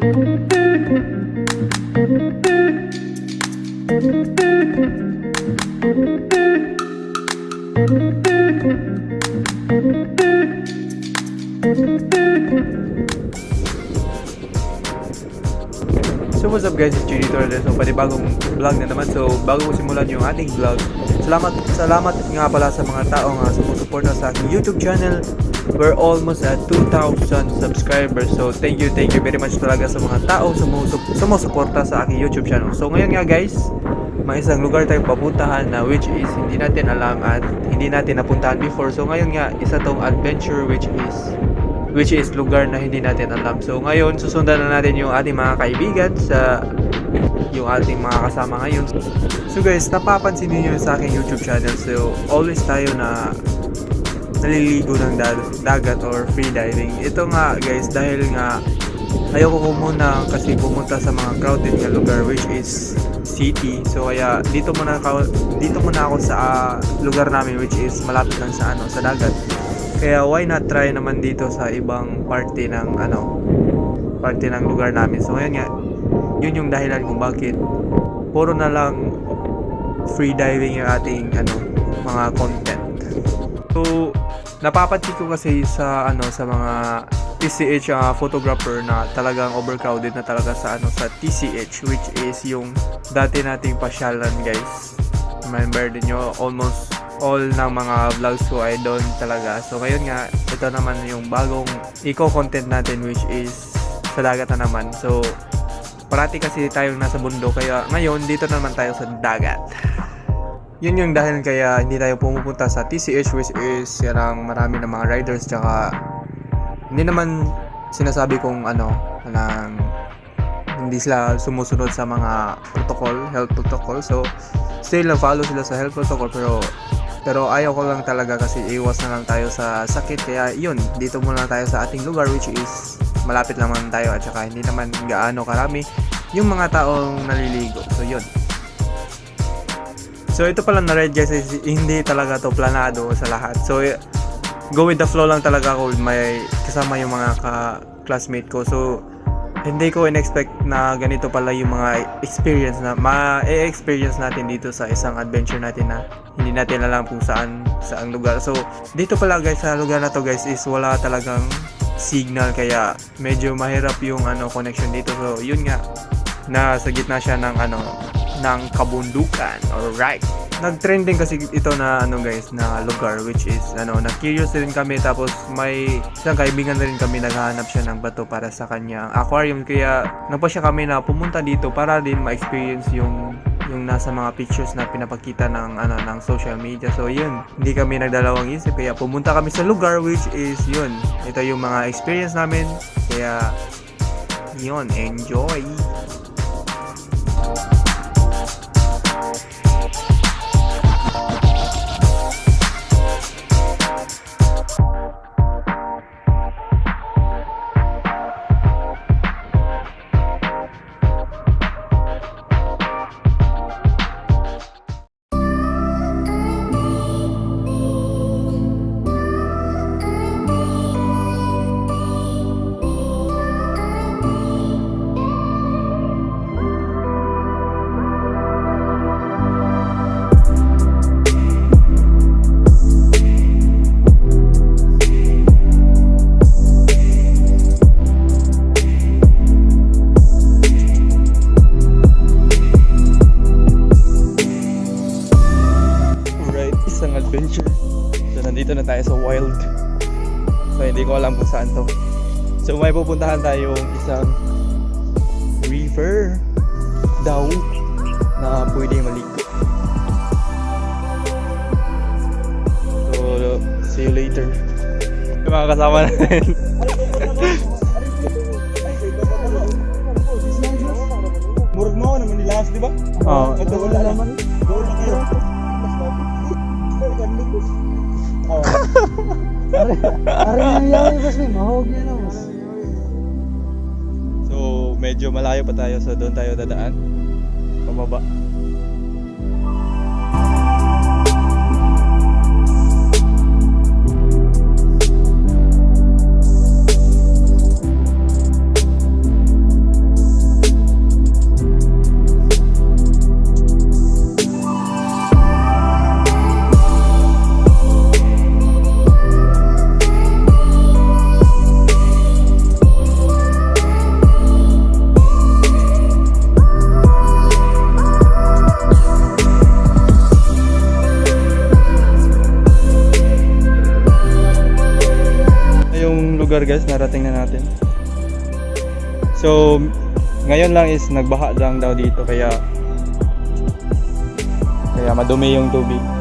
So what's up guys, it's Judy Torres. So panibagong vlog na naman. So bago ko simulan yung ating vlog, salamat nga pala sa mga taong sumusuporta sa aking YouTube channel. We're almost at 2,000 subscribers. So thank you very much talaga sa mga taong sumusuporta sa aking YouTube channel. So ngayon nga guys, may isang lugar tayong papuntahan na which is hindi natin alam at hindi natin napuntahan before. So ngayon nga, isa tong adventure which is lugar na hindi natin alam. So ngayon, susundan na natin yung ating mga kaibigan sa yung ating mga kasama ngayon. So guys, napapansin niyo sa aking YouTube channel. So always tayo na naliligo ng dagat or free diving. Ito nga guys, dahil nga ayoko ko muna kasi pumunta sa mga crowded na lugar which is city. So kaya dito muna ako sa lugar namin which is malapit lang sa sa dagat. Kaya why not try naman dito sa ibang parte ng lugar namin. So ngayon nga, yun yung dahilan kung bakit puro na lang free diving yung ating mga content. So napapansin ko kasi sa mga TCH photographer na talagang overcrowded na talaga sa TCH, which is yung dati nating pasyalan guys. Remember din nyo, almost all ng mga vlogs ko ay doon talaga. So ngayon nga, ito naman yung bagong eco-content natin which is sa dagat na naman. So parati kasi tayong nasa bundok, kaya ngayon dito naman tayo sa dagat. Yun yung dahil kaya hindi tayo pumupunta sa TCH which is yarang marami ng mga riders, tsaka hindi naman sinasabi kong hindi sila sumusunod sa mga health protocol. So still na follow sila sa health protocol, pero ayaw ko lang talaga kasi iwas na lang tayo sa sakit. Kaya yun, dito muna tayo sa ating lugar which is malapit lang naman tayo at saka hindi naman gaano karami yung mga taong naliligo. So yun. So ito pala na red guys, hindi talaga to planado sa lahat. So go with the flow lang talaga ako with my kasama yung mga classmate ko. So hindi ko in-expect na ganito pala yung mga experience na ma-experience natin dito sa isang adventure natin na hindi natin alam kung saan lugar. So dito pala guys, sa lugar na to guys is wala talagang signal, kaya medyo mahirap yung connection dito. So yun nga, nasa gitna siya ng kabundukan. Alright, nag-trending kasi ito na guys na lugar which is na-curious din kami, tapos may isang kaibigan na rin kami naghahanap siya ng bato para sa kanyang aquarium, kaya nagpasya kami na pumunta dito para din ma-experience yung nasa mga pictures na pinapakita ng social media. So yun, hindi kami nagdalawang isip, kaya pumunta kami sa lugar which is yun, ito yung mga experience namin, kaya yun, enjoy. Adventure. So nandito na tayo sa wild. So hindi ko alam kung saan to. So may pupuntahan tayong isang river daw na pwede maligo. So see you later. Yung mga kasama natin. Murag mo naman nilas, di ba? Oo. Ito wala naman. Doon na kayo. Ari nangyari bas may mahog yan na mas. So medyo malayo pa tayo, so doon tayo dadaan pababa. lugar guys, narating na natin. So, ngayon lang is nagbaha lang daw dito kaya madumi yung tubig.